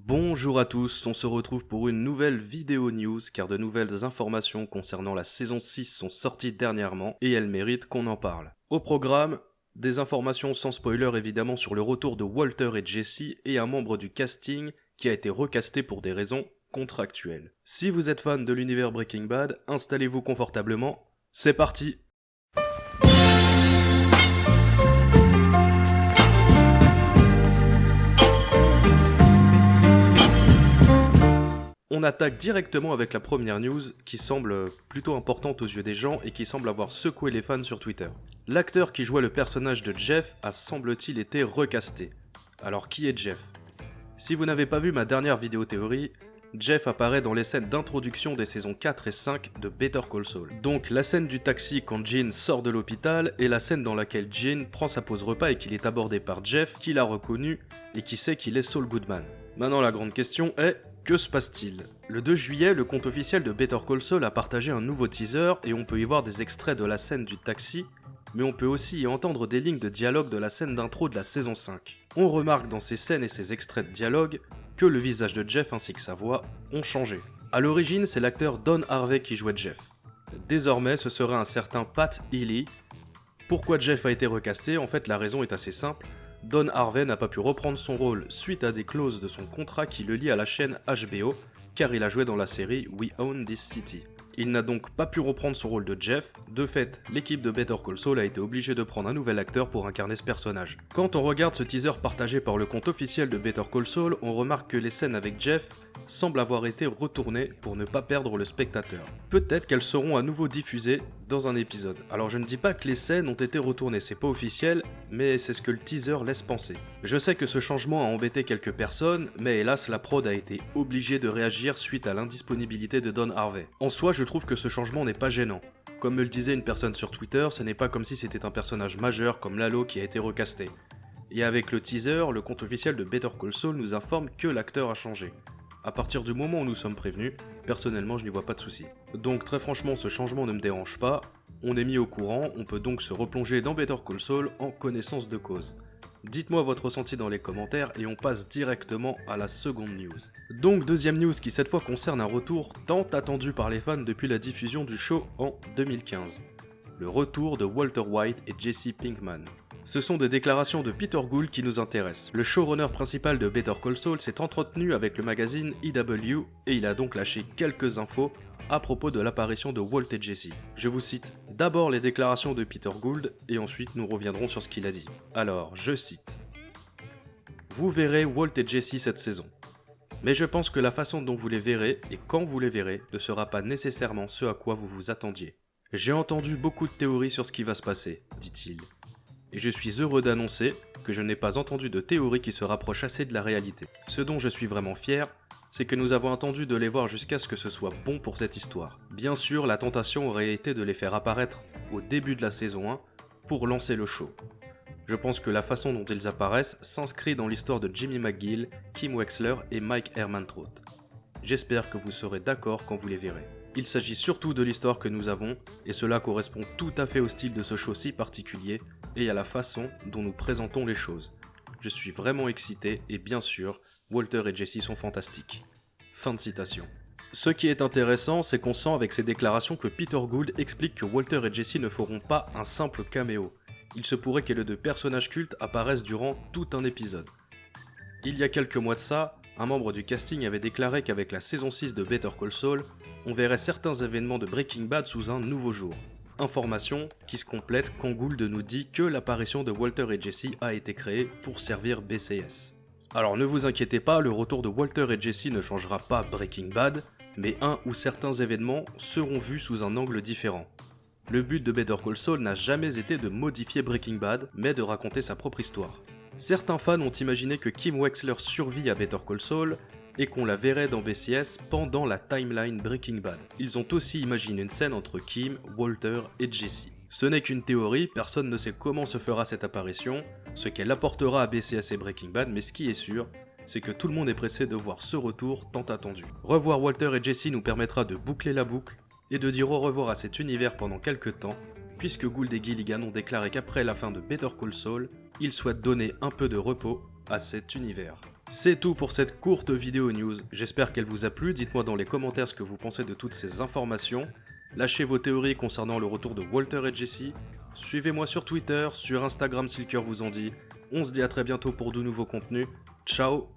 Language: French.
Bonjour à tous, on se retrouve pour une nouvelle vidéo news car de nouvelles informations concernant la saison 6 sont sorties dernièrement et elles méritent qu'on en parle. Au programme, des informations sans spoiler évidemment sur le retour de Walter et Jesse et un membre du casting qui a été recasté pour des raisons contractuelles. Si vous êtes fan de l'univers Breaking Bad, installez-vous confortablement, c'est parti! On attaque directement avec la première news qui semble plutôt importante aux yeux des gens et qui semble avoir secoué les fans sur Twitter. L'acteur qui jouait le personnage de Jeff a semble-t-il été recasté. Alors qui est Jeff? Si vous n'avez pas vu ma dernière vidéo théorie, Jeff apparaît dans les scènes d'introduction des saisons 4 et 5 de Better Call Saul. Donc la scène du taxi quand Gene sort de l'hôpital et la scène dans laquelle Gene prend sa pause repas et qu'il est abordé par Jeff qui l'a reconnu et qui sait qu'il est Saul Goodman. Maintenant la grande question est, que se passe-t-il? Le 2 juillet, le compte officiel de Better Call Saul a partagé un nouveau teaser et on peut y voir des extraits de la scène du taxi, mais on peut aussi y entendre des lignes de dialogue de la scène d'intro de la saison 5. On remarque dans ces scènes et ces extraits de dialogue que le visage de Jeff ainsi que sa voix ont changé. A l'origine, c'est l'acteur Don Harvey qui jouait Jeff. Désormais, ce serait un certain Pat Healy. Pourquoi Jeff a été recasté? En fait, la raison est assez simple. Don Harvey n'a pas pu reprendre son rôle suite à des clauses de son contrat qui le lient à la chaîne HBO, car il a joué dans la série We Own This City. Il n'a donc pas pu reprendre son rôle de Jeff, de fait, l'équipe de Better Call Saul a été obligée de prendre un nouvel acteur pour incarner ce personnage. Quand on regarde ce teaser partagé par le compte officiel de Better Call Saul, on remarque que les scènes avec Jeff semblent avoir été retournées pour ne pas perdre le spectateur. Peut-être qu'elles seront à nouveau diffusées dans un épisode. Alors je ne dis pas que les scènes ont été retournées, c'est pas officiel, mais c'est ce que le teaser laisse penser. Je sais que ce changement a embêté quelques personnes, mais hélas la prod a été obligée de réagir suite à l'indisponibilité de Don Harvey. En soi, je trouve que ce changement n'est pas gênant. Comme me le disait une personne sur Twitter, ce n'est pas comme si c'était un personnage majeur comme Lalo qui a été recasté. Et avec le teaser, le compte officiel de Better Call Saul nous informe que l'acteur a changé. À partir du moment où nous sommes prévenus, personnellement je n'y vois pas de souci. Donc très franchement ce changement ne me dérange pas, on est mis au courant, on peut donc se replonger dans Better Call Saul en connaissance de cause. Dites-moi votre ressenti dans les commentaires et on passe directement à la seconde news. Donc deuxième news qui cette fois concerne un retour tant attendu par les fans depuis la diffusion du show en 2015. Le retour de Walter White et Jesse Pinkman. Ce sont des déclarations de Peter Gould qui nous intéressent. Le showrunner principal de Better Call Saul s'est entretenu avec le magazine EW et il a donc lâché quelques infos à propos de l'apparition de Walt et Jesse. Je vous cite d'abord les déclarations de Peter Gould et ensuite nous reviendrons sur ce qu'il a dit. Alors, je cite. Vous verrez Walt et Jesse cette saison. Mais je pense que la façon dont vous les verrez et quand vous les verrez ne sera pas nécessairement ce à quoi vous vous attendiez. J'ai entendu beaucoup de théories sur ce qui va se passer, dit-il. Et je suis heureux d'annoncer que je n'ai pas entendu de théorie qui se rapproche assez de la réalité. Ce dont je suis vraiment fier, c'est que nous avons attendu de les voir jusqu'à ce que ce soit bon pour cette histoire. Bien sûr, la tentation aurait été de les faire apparaître au début de la saison 1 pour lancer le show. Je pense que la façon dont ils apparaissent s'inscrit dans l'histoire de Jimmy McGill, Kim Wexler et Mike Ehrmantraut. J'espère que vous serez d'accord quand vous les verrez. Il s'agit surtout de l'histoire que nous avons, et cela correspond tout à fait au style de ce show si particulier, et à la façon dont nous présentons les choses. Je suis vraiment excité, et bien sûr, Walter et Jesse sont fantastiques. Fin de citation. Ce qui est intéressant, c'est qu'on sent avec ces déclarations que Peter Gould explique que Walter et Jesse ne feront pas un simple caméo. Il se pourrait que les deux personnages cultes apparaissent durant tout un épisode. Il y a quelques mois de ça, un membre du casting avait déclaré qu'avec la saison 6 de Better Call Saul, on verrait certains événements de Breaking Bad sous un nouveau jour. Information qui se complète quand Gould nous dit que l'apparition de Walter et Jesse a été créée pour servir BCS. Alors ne vous inquiétez pas, le retour de Walter et Jesse ne changera pas Breaking Bad, mais un ou certains événements seront vus sous un angle différent. Le but de Better Call Saul n'a jamais été de modifier Breaking Bad, mais de raconter sa propre histoire. Certains fans ont imaginé que Kim Wexler survit à Better Call Saul et qu'on la verrait dans BCS pendant la timeline Breaking Bad. Ils ont aussi imaginé une scène entre Kim, Walter et Jesse. Ce n'est qu'une théorie, personne ne sait comment se fera cette apparition, ce qu'elle apportera à BCS et Breaking Bad, mais ce qui est sûr, c'est que tout le monde est pressé de voir ce retour tant attendu. Revoir Walter et Jesse nous permettra de boucler la boucle et de dire au revoir à cet univers pendant quelques temps, puisque Gould et Gilligan ont déclaré qu'après la fin de Better Call Saul, ils souhaitent donner un peu de repos à cet univers. C'est tout pour cette courte vidéo news, j'espère qu'elle vous a plu, dites-moi dans les commentaires ce que vous pensez de toutes ces informations, lâchez vos théories concernant le retour de Walter et Jesse, suivez-moi sur Twitter, sur Instagram si le cœur vous en dit, on se dit à très bientôt pour de nouveaux contenus, ciao